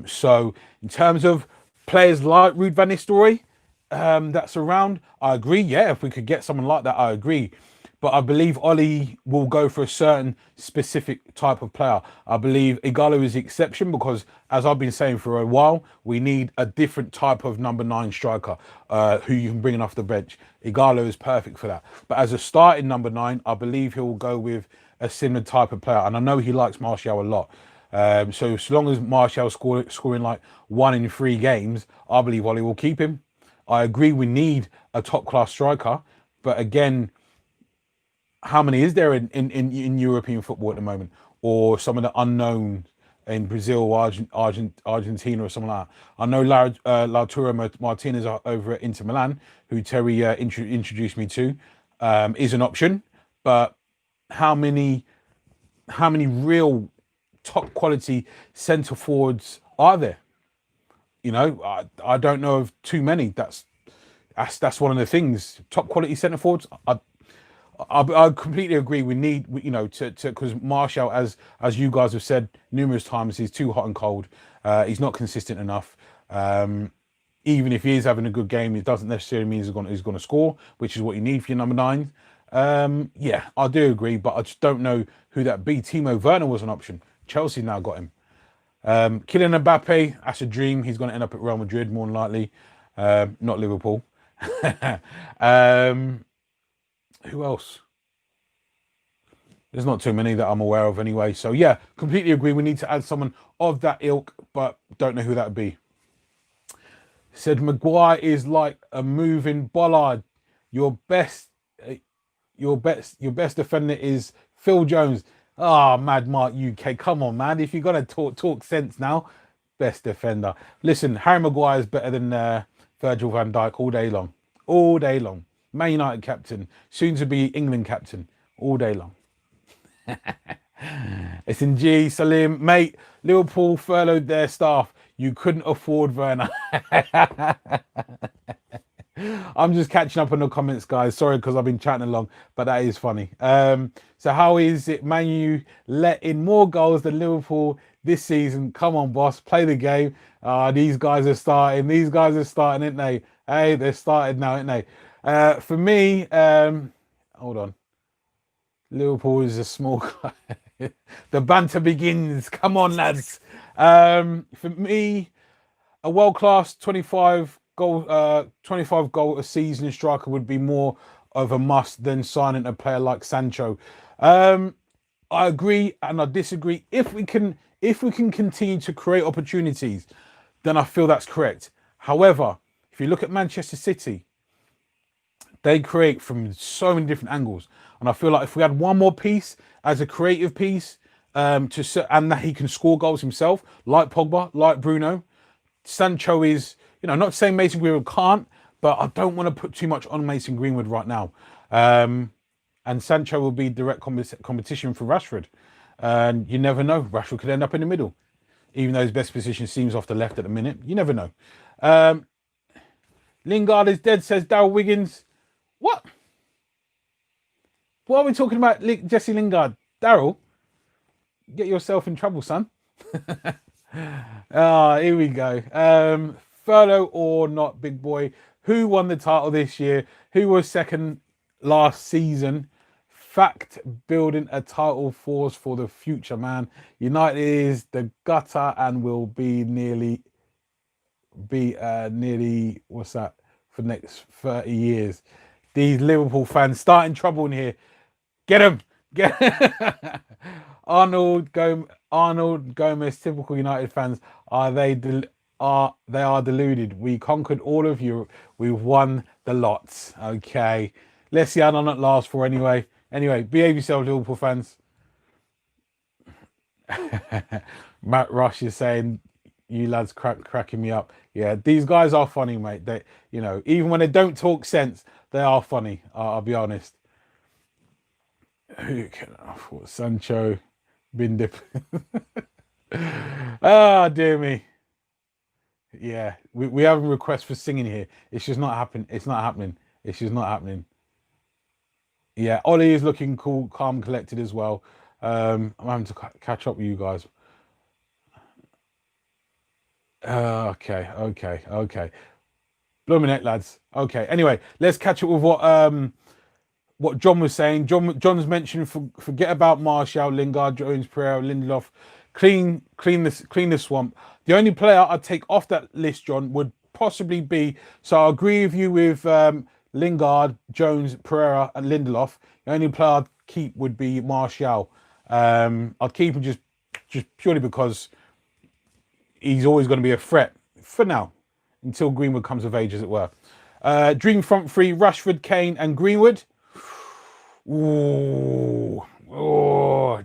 Speaker 1: So in terms of players like Ruud van Nistelrooy, that's around, I agree. Yeah, if we could get someone like that, I agree. But I believe Ollie will go for a certain specific type of player. I believe Igalo is the exception because, as I've been saying for a while, we need a different type of number 9 striker who you can bring in off the bench. Igalo is perfect for that. But as a starting number 9, I believe he'll go with a similar type of player. And I know he likes Martial a lot. So as long as Martial's scoring like 1 in 3 games, I believe Ollie will keep him. I agree we need a top-class striker. But again, how many is there in European football at the moment? Or some of the unknown in Brazil or Argentina or something like that. I know Lautaro Martinez over at Inter Milan, who Terry introduced me to, is an option. But how many real top quality centre forwards are there? You know, I don't know of too many. That's one of the things. Top quality centre forwards. I completely agree. We need, you know, to because Martial, as you guys have said numerous times, he's too hot and cold. He's not consistent enough. Even if he is having a good game, it doesn't necessarily mean he's going to score, which is what you need for your number 9. Yeah, I do agree, but I just don't know who that be. Timo Werner was an option. Chelsea now got him. Kylian Mbappe, that's a dream. He's going to end up at Real Madrid more than likely, not Liverpool. Who else? There's not too many that I'm aware of anyway. So yeah, completely agree. We need to add someone of that ilk, but don't know who that would be. Said Maguire is like a moving bollard. Your best defender is Phil Jones. Ah, Mad Mark UK. Come on, man. If you're gonna talk sense now, best defender. Listen, Harry Maguire is better than Virgil van Dijk all day long. All day long. Man United captain, soon to be England captain, all day long. S&G, Salim, mate, Liverpool furloughed their staff. You couldn't afford Werner. I'm just catching up on the comments, guys. Sorry, because I've been chatting along, but that is funny. So how is it Man U let in more goals than Liverpool this season? Come on, boss, play the game. These guys are starting. These guys are starting, aren't they? Hey, they're started now, aren't they? For me, hold on. Liverpool is a small club. The banter begins. Come on, lads. For me, a world-class 25 goal a season striker would be more of a must than signing a player like Sancho. I agree and I disagree. If we can continue to create opportunities, then I feel that's correct. However, if you look at Manchester City, they create from so many different angles. And I feel like if we had one more piece as a creative piece, and that he can score goals himself, like Pogba, like Bruno. Sancho is, not saying Mason Greenwood can't, but I don't want to put too much on Mason Greenwood right now. And Sancho will be direct competition for Rashford. And you never know. Rashford could end up in the middle. Even though his best position seems off the left at the minute. You never know. Lingard is dead, says Darryl Wiggins. What? What are we talking about, Jesse Lingard? Darryl, get yourself in trouble, son. Here we go. Furlough or not, big boy. Who won the title this year? Who was second last season? Fact, building a title force for the future, man. United is the gutter and will be nearly, what's that, for the next 30 years. These Liverpool fans starting trouble in here. Get him. Arnold Gomez, typical United fans. They are deluded. We conquered all of Europe. We've won the lots. Okay. Let's see how long it lasts for anyway. Anyway, behave yourself, Liverpool fans. Matt Rush is saying, you lads cracking me up. Yeah, these guys are funny, mate. They, even when they don't talk sense, they are funny. I'll be honest. Who can I afford? Sancho, Bindip. Dear me. Yeah, we have a request for singing here. It's just not happening. It's not happening. It's just not happening. Yeah, Ollie is looking cool, calm, collected as well. I'm having to catch up with you guys. Okay. Blooming it, lads. Okay. Anyway, let's catch up with what what John was saying. John's mentioned forget about Martial, Lingard, Jones, Pereira, Lindelof. Clean the swamp. The only player I'd take off that list, John, would possibly be. So I agree with you with Lingard, Jones, Pereira, and Lindelof. The only player I'd keep would be Martial. I'd keep him just purely because he's always going to be a threat for now, until Greenwood comes of age, as it were. Dream front three: Rashford, Kane, and Greenwood. Ooh,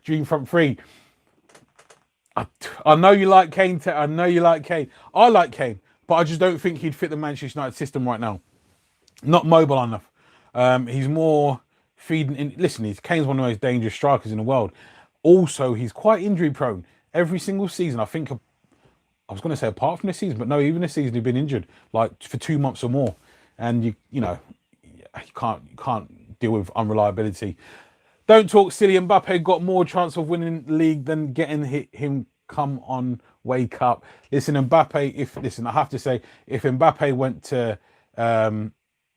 Speaker 1: dream front three. I know you like Kane. I know you like Kane. I like Kane, but I just don't think he'd fit the Manchester United system right now. Not mobile enough. He's more feeding in. Listen, Kane's one of the most dangerous strikers in the world. Also, he's quite injury prone. Every single season, I think, I was going to say apart from this season, but no, even this season he's been injured like for 2 months or more, and you can't deal with unreliability. Don't talk silly. Mbappe got more chance of winning the league than getting him. Come on, wake up. Listen, Mbappe. I have to say, if Mbappe went to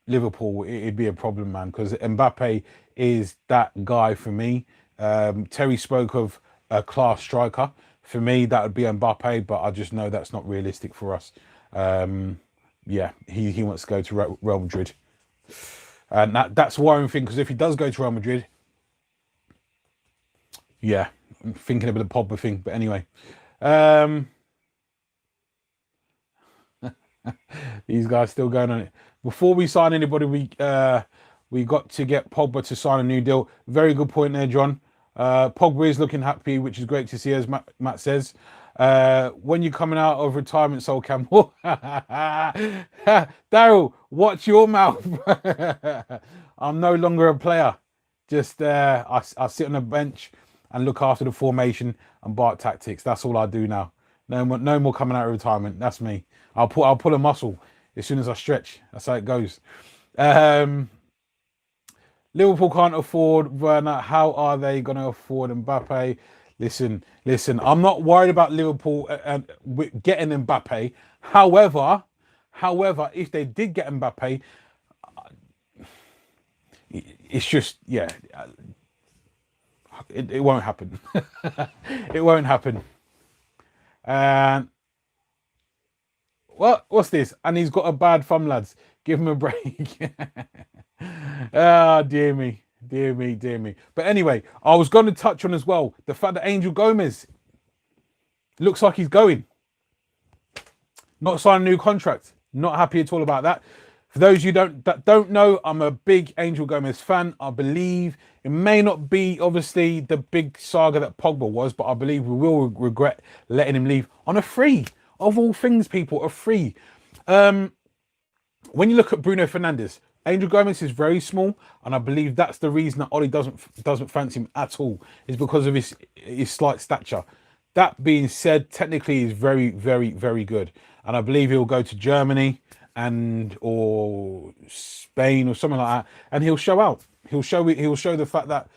Speaker 1: Liverpool, it'd be a problem, man, because Mbappe is that guy for me. Terry spoke of a class striker. For me, that would be Mbappe, but I just know that's not realistic for us. Yeah, he wants to go to Real Madrid, and that's a worrying thing, because if he does go to Real Madrid, yeah, I'm thinking about the Pogba thing. But anyway, these guys still going on it. Before we sign anybody, we got to get Pogba to sign a new deal. Very good point there, John. Pogba is looking happy, which is great to see, as Matt says. When you're coming out of retirement, Sol Campbell. Daryl, watch your mouth. I'm no longer a player. Just I sit on the bench and look after the formation and bark tactics. That's all I do now. No more coming out of retirement. That's me. I'll pull a muscle as soon as I stretch. That's how it goes. Liverpool can't afford Werner. How are they going to afford Mbappe? Listen. I'm not worried about Liverpool and getting Mbappe. However, if they did get Mbappe, it's just, yeah, it won't happen. It won't happen. And what's this? And he's got a bad thumb, lads. Give him a break. Ah, dear me. But anyway, I was going to touch on as well the fact that Angel Gomez looks like he's going. Not signing a new contract. Not happy at all about that. For those you that don't know, I'm a big Angel Gomez fan. I believe it may not be obviously the big saga that Pogba was, but I believe we will regret letting him leave on a free. Of all things, people, a free. When you look at Bruno Fernandes, Angel Gomez is very small, and I believe that's the reason that Ollie doesn't fancy him at all, is because of his slight stature. That being said, technically he's very, very, very good, and I believe he'll go to Germany or Spain or something like that, and he'll show out. He'll show the fact that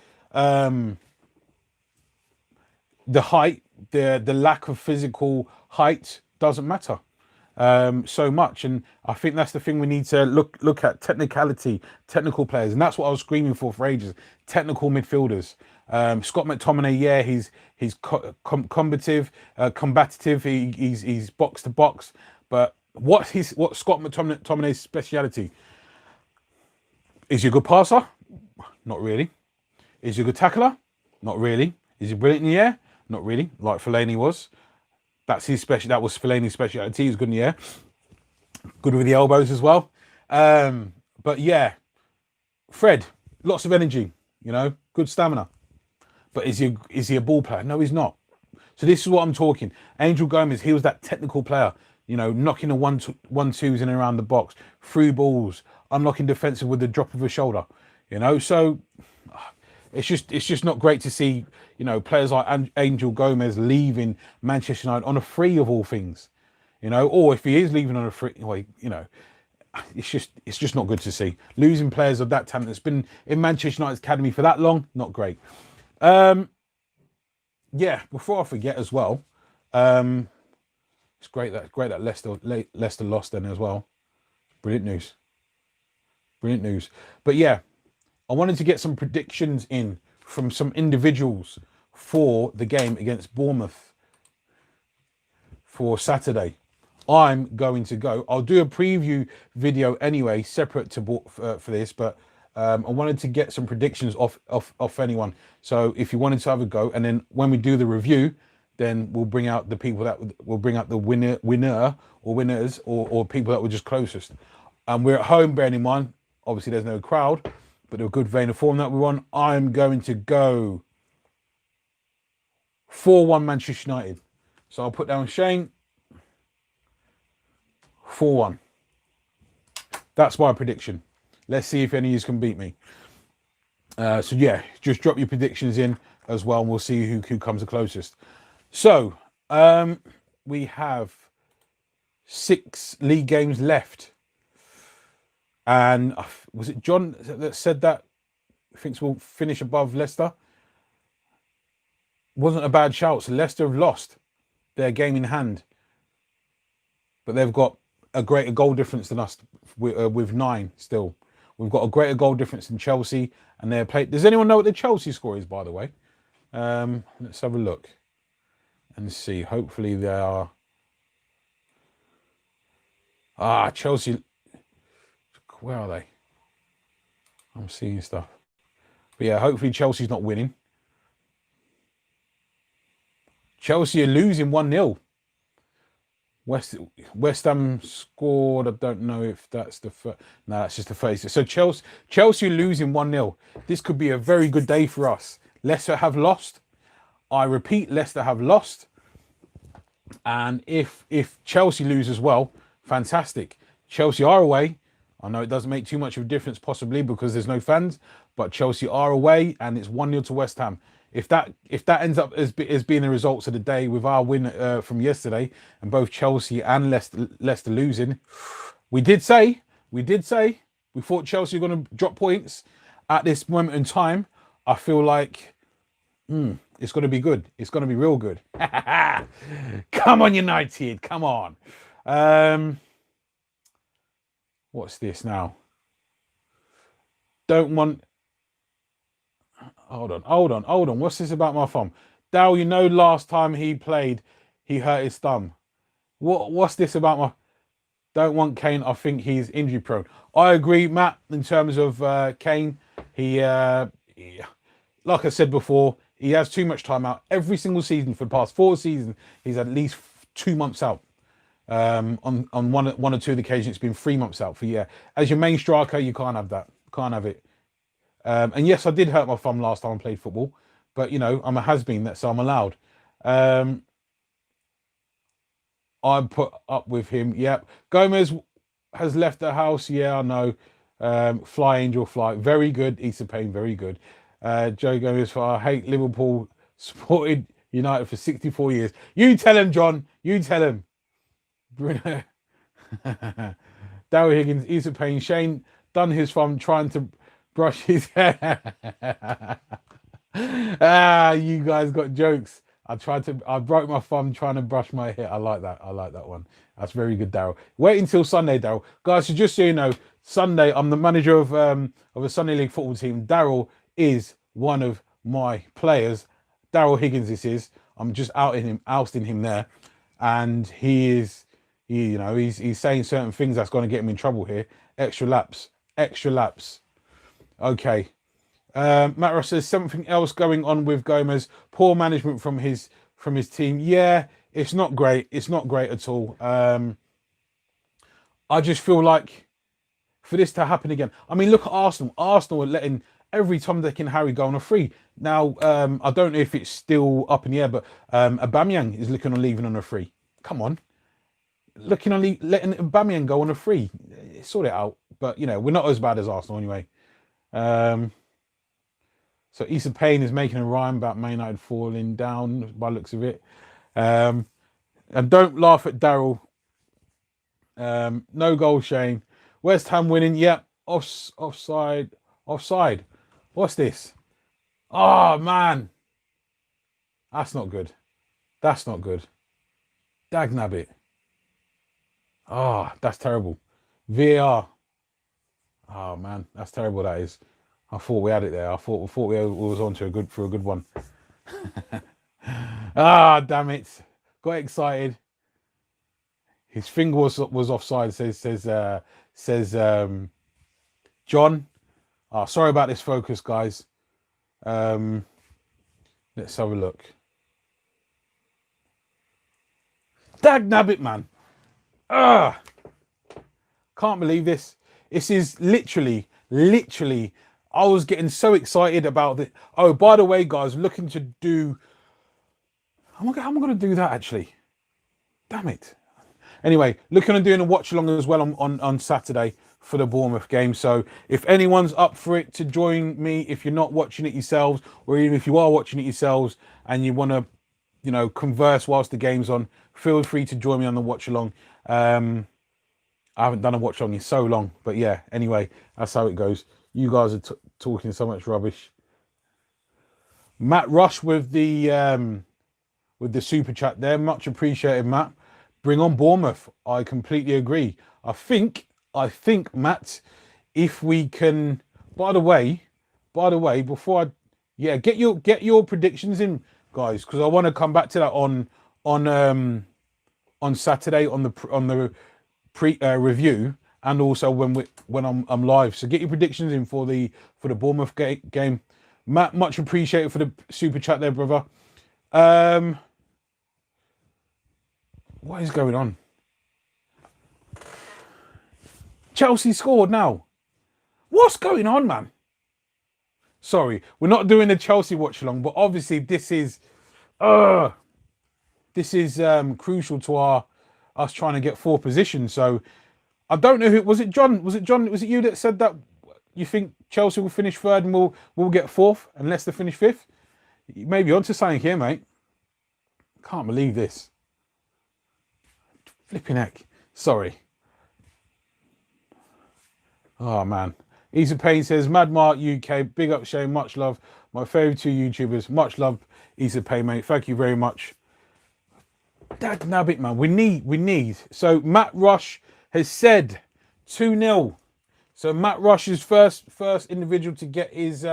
Speaker 1: the height, the lack of physical height doesn't matter so much, and I think that's the thing we need to look at: technical players, and that's what I was screaming for ages. Technical midfielders. Scott McTominay, yeah, he's combative, he's box to box, but what's Scott McTominay's speciality? Is he a good passer? Not really. Is he a good tackler? Not really. Is he brilliant in the air? Not really, like Fellaini was. That's his special. That was Fellaini's speciality. He's good in the air, good with the elbows as well. But yeah, Fred, lots of energy, good stamina. But is he a ball player? No, he's not. So this is what I'm talking. Angel Gomez, he was that technical player, knocking the 1-2s in and around the box, through balls, unlocking defensive with the drop of a shoulder. So it's just not great to see, players like Angel Gomez leaving Manchester United on a free, of all things, or if he is leaving on a free, it's just not good to see. Losing players of that talent that's been in Manchester United's academy for that long, not great. Yeah, before I forget as well, it's great that Leicester lost then as well. Brilliant news. But yeah, I wanted to get some predictions in from some individuals for the game against Bournemouth for Saturday. I'm going to go. I'll do a preview video anyway, separate to for this, but I wanted to get some predictions off anyone. So if you wanted to have a go, and then when we do the review, then we'll bring out the people that will bring out the winner or winners or people that were just closest. And we're at home, bearing in mind, obviously there's no crowd, but a good vein of form that we're on. I'm going to go 4-1 Manchester United. So I'll put down Shane. 4-1. That's my prediction. Let's see if any of you can beat me. So yeah, just drop your predictions in as well, and we'll see who comes the closest. So we have 6 league games left, and was it John that said that thinks we'll finish above Leicester? Wasn't a bad shout. So Leicester have lost their game in hand, but they've got a greater goal difference than us with 9 still. We've got a greater goal difference than Chelsea, and they're played. Does anyone know what the Chelsea score is, by the way? Let's have a look and see. Hopefully they are. Chelsea. Where are they? I'm seeing stuff. But yeah, hopefully Chelsea's not winning. Chelsea are losing 1-0. West Ham scored. I don't know if that's the first. No, that's just the face. So Chelsea losing 1-0. This could be a very good day for us. Leicester have lost. I repeat, Leicester have lost. And if Chelsea lose as well, fantastic. Chelsea are away. I know it doesn't make too much of a difference possibly because there's no fans, but Chelsea are away and it's 1-0 to West Ham. If that ends up as being the results of the day with our win from yesterday and both Chelsea and Leicester losing, we thought Chelsea were going to drop points at this moment in time. I feel like it's going to be good. It's going to be real good. Come on, United. Come on. What's this now? Don't want... Hold on. What's this about my thumb? Dal, you know last time he played, he hurt his thumb. What's this about my... Don't want Kane. I think he's injury prone. I agree, Matt, in terms of Kane. He, like I said before, he has too much time out. Every single season for the past 4 seasons, he's at least 2 months out. On one or two occasions, it's been 3 months out for year. As your main striker, you can't have that. Can't have it. And yes, I did hurt my thumb last time I played football, but you know, I'm a has-been, so I'm allowed. I put up with him. Yep. Gomez has left the house. Yeah, I know. Fly Angel Fly. Very good. Issa Payne. Very good. Joe Gomez, I hate Liverpool. Supported United for 64 years. You tell him, John. You tell him. Bruno. Darryl Higgins, Issa Payne. Shane done his thumb trying to brush his hair. You guys got jokes. I broke my thumb trying to brush my hair. I like that one. That's very good, Daryl. Wait until Sunday, Daryl. Guys, so just so you know, Sunday, I'm the manager of a Sunday League football team. Daryl is one of my players. Darryl Higgins, this is. I'm just ousting him there. And he's saying certain things that's going to get him in trouble here. Extra laps. Okay. Matt Ross says something else going on with Gomez. Poor management from his team. Yeah, it's not great. It's not great at all. I just feel like for this to happen again. I mean, look at Arsenal. Arsenal are letting every Tom, Dick and Harry go on a free. Now, I don't know if it's still up in the air, but Aubameyang is looking on leaving on a free. Come on. Letting Aubameyang go on a free. Sort it out. But, you know, we're not as bad as Arsenal anyway. So Issa Payne is making a rhyme about Man United falling down by the looks of it. And don't laugh at Daryl. No goal, Shane. West Ham winning. Yep. Offside. What's this? Oh, man. That's not good. Dagnabbit. Oh, that's terrible. VAR. Oh, man. That's terrible, that is. I thought we had it there. I thought we was on to a good one. Ah, damn it! Got excited. His finger was offside. Says John. Oh, sorry about this focus, guys. Let's have a look. Dag nabbit, man. Ah, can't believe this. This is literally. I was getting so excited about it. Oh, by the way, guys, looking to do. How am I going to do that actually? Damn it. Anyway, looking at doing a watch along as well on Saturday for the Bournemouth game. So if anyone's up for it to join me, if you're not watching it yourselves, or even if you are watching it yourselves and you want to, you know, converse whilst the game's on, feel free to join me on the watch along. I haven't done a watch along in so long, but yeah, anyway, that's how it goes. You guys are talking so much rubbish. Matt Rush with the super chat there. Much appreciated, Matt. Bring on Bournemouth. I completely agree. I think, Matt, if we can. By the way, before get your predictions in, guys, because I want to come back to that on Saturday on the pre review, and also when I'm live. So get your predictions in for the Bournemouth game. Matt, much appreciated for the super chat there, brother. What is going on? Chelsea scored now. What's going on, man? Sorry, we're not doing the Chelsea watch along, but obviously this is crucial to us trying to get 4th position. So I don't know who was it. John? Was it you that said that you think Chelsea will finish 3rd and we'll get 4th and Leicester finish 5th? You may be onto something here, mate. Can't believe this. Flipping heck. Sorry. Oh, man. Easy Payne says, Mad Mark UK, big up Shane, much love. My favourite 2 YouTubers, much love, Easy Payne, mate. Thank you very much. Dag nabbit, man. We need. So Matt Rush has said 2-0. So Matt Rush is first individual to get his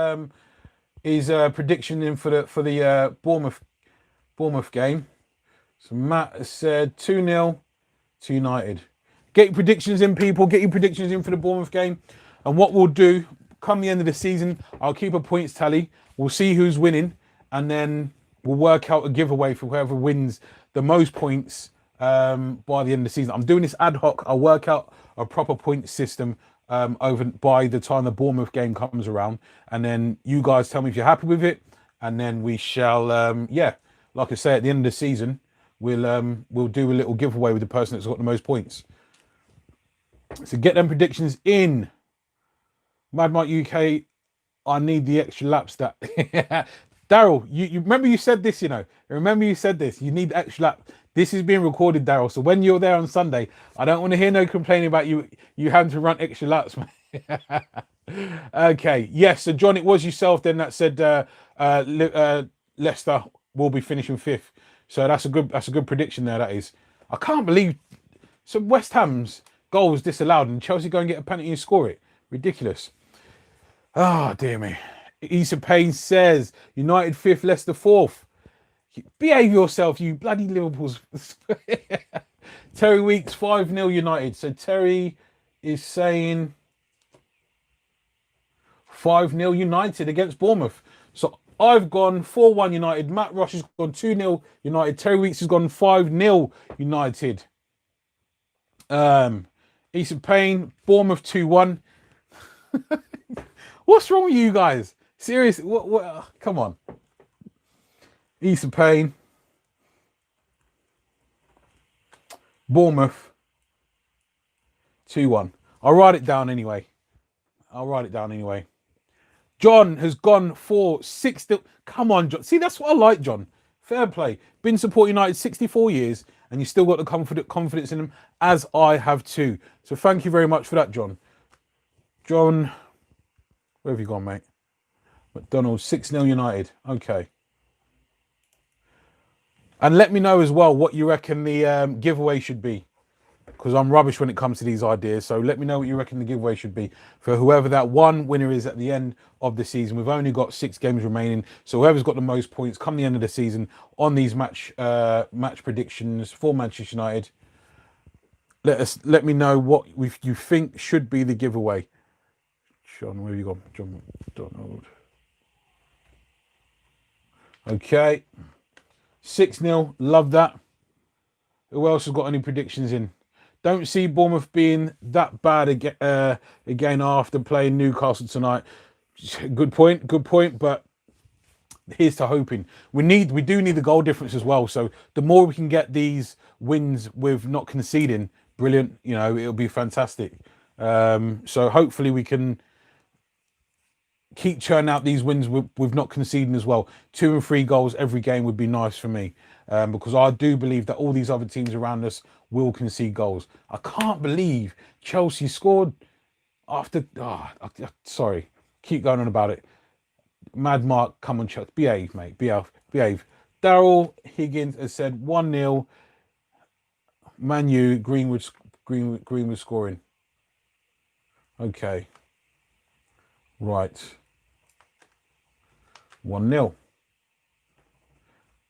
Speaker 1: prediction in for the Bournemouth game. So Matt has said 2-0 to United. Get your predictions in, people. Get your predictions in for the Bournemouth game. And what we'll do, come the end of the season, I'll keep a points tally. We'll see who's winning. And then we'll work out a giveaway for whoever wins the most points by the end of the season. I'm doing this ad hoc. I'll work out a proper point system over by the time the Bournemouth game comes around. And then you guys tell me if you're happy with it. And then we shall, like I say, at the end of the season, we'll do a little giveaway with the person that's got the most points. So get them predictions in. Mad Mike UK, I need the extra laps that. Daryl, you remember you said this, you know. Remember you said this. You need extra lap. This is being recorded, Daryl. So when you're there on Sunday, I don't want to hear no complaining about you having to run extra laps. Okay. Yes. So John, it was yourself then that said Leicester will be finishing 5th. So that's a good prediction there. That is. I can't believe. So West Ham's goal was disallowed and Chelsea go and get a penalty and score it. Ridiculous. Oh, dear me. Issa Payne says United 5th, Leicester 4th. Behave yourself, you bloody Liverpool's. Terry Weeks 5-0 United. So Terry is saying 5-0 United against Bournemouth. So I've gone 4-1 United. Matt Rush has gone 2-0 United. Terry Weeks has gone 5-0 United. Issa Payne, Bournemouth 2-1. What's wrong with you guys? Seriously, what? Come on. Issa Payne. Bournemouth 2-1. I'll write it down anyway. John has gone for 6. Come on, John. See, that's what I like, John. Fair play. Been supporting United 64 years, and you still got the confidence in them, as I have too. So thank you very much for that, John. John, where have you gone, mate? McDonald 6-0 United. Okay. And let me know as well what you reckon the giveaway should be. because I'm rubbish when it comes to these ideas. So let me know what you reckon the giveaway should be for whoever that one winner is at the end of the season. We've only got 6 games remaining, so whoever's got the most points come the end of the season on these match predictions for Manchester United, let me know what you think should be the giveaway. John, where have you gone? John Donald. Okay, 6-0. Love that. Who else has got any predictions in? Don't see Bournemouth being that bad again after playing Newcastle tonight. Good point. But here's to hoping. We do need the goal difference as well. So the more we can get these wins with not conceding, brilliant. You know, it'll be fantastic. So hopefully we can keep churning out these wins with not conceding as well. 2 and 3 goals every game would be nice for me, because I do believe that all these other teams around us will concede goals. I can't believe Chelsea scored after... sorry, keep going on about it. Mad Mark, come on, Chelsea. Behave, mate. Behave. Daryl Higgins has said 1-0. Man U, Greenwood scoring. Okay. Right. 1-0.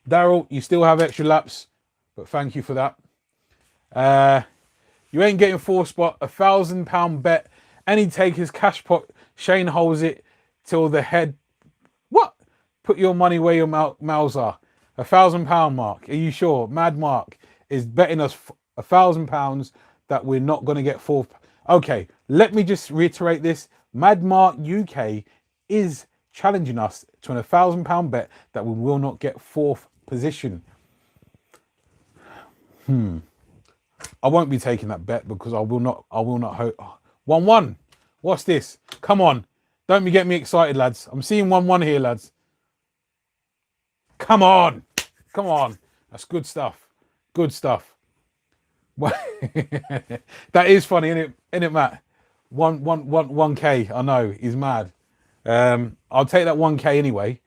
Speaker 1: Daryl, you still have extra laps, but thank you for that. You ain't getting 4 spot, £1,000 bet. Any takers cash pot. Shane holds it till the head. What? Put your money where your mouths are. £1,000 mark. Are you sure? Mad Mark is betting us £1,000 that we're not going to get 4th. Okay, let me just reiterate this. Mad Mark UK is challenging us to an £1,000 bet that we will not get 4th position. I won't be taking that bet because I will not hope. 1-1. What's this? Come on. Don't get me excited, lads. I'm seeing 1-1 here, lads. Come on. That's good stuff. That is funny, isn't it, Matt? 1K. I know, he's mad. I'll take that 1K anyway.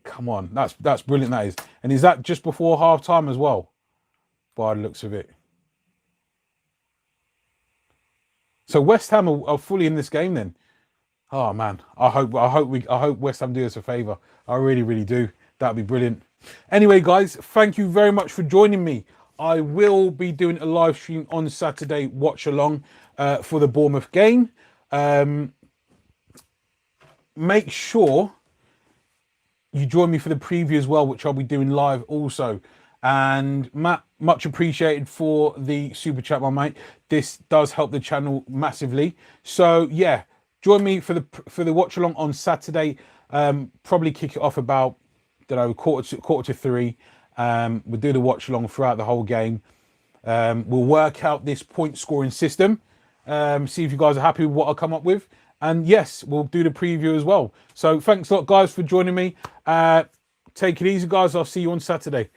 Speaker 1: Come on, that's brilliant. That is, and is that just before half time as well? By the looks of it. So West Ham are fully in this game then. Oh man, I hope West Ham do us a favour. I really do. That'd be brilliant. Anyway, guys, thank you very much for joining me. I will be doing a live stream on Saturday, watch along for the Bournemouth game. Make sure you join me for the preview as well, which I'll be doing live also. And Matt, much appreciated for the super chat, my mate. This does help the channel massively. So yeah, join me for the watch along on Saturday. Probably kick it off about, I don't know, quarter to 3. We'll do the watch along throughout the whole game. We'll work out this point scoring system. See if you guys are happy with what I come up with. And yes, we'll do the preview as well. So thanks a lot, guys, for joining me. Take it easy, guys. I'll see you on Saturday.